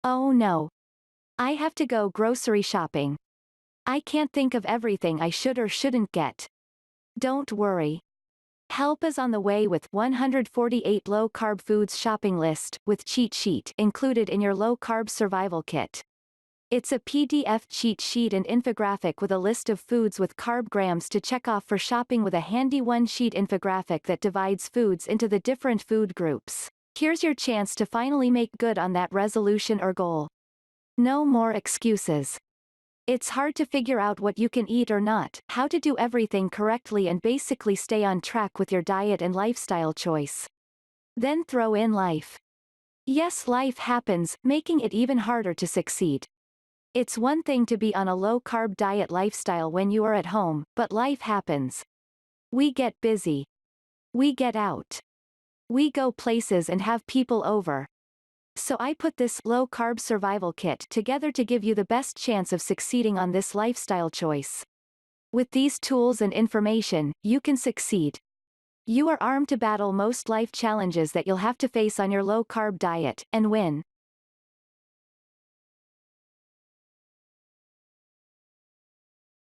Oh no. I have to go grocery shopping. I can't think of everything I should or shouldn't get. Don't worry. Help is on the way with 148 low-carb foods shopping list with cheat sheet included in your low-carb survival kit. It's a PDF cheat sheet and infographic with a list of foods with carb grams to check off for shopping with a handy one-sheet infographic that divides foods into the different food groups. Here's your chance to finally make good on that resolution or goal. No more excuses. It's hard to figure out what you can eat or not, how to do everything correctly and basically stay on track with your diet and lifestyle choice. Then throw in life. Yes, life happens, making it even harder to succeed. It's one thing to be on a low-carb diet lifestyle when you are at home, but life happens. We get busy. We get out. We go places and have people over. So I put this low-carb survival kit together to give you the best chance of succeeding on this lifestyle choice. With these tools and information, you can succeed. You are armed to battle most life challenges that you'll have to face on your low-carb diet, and win.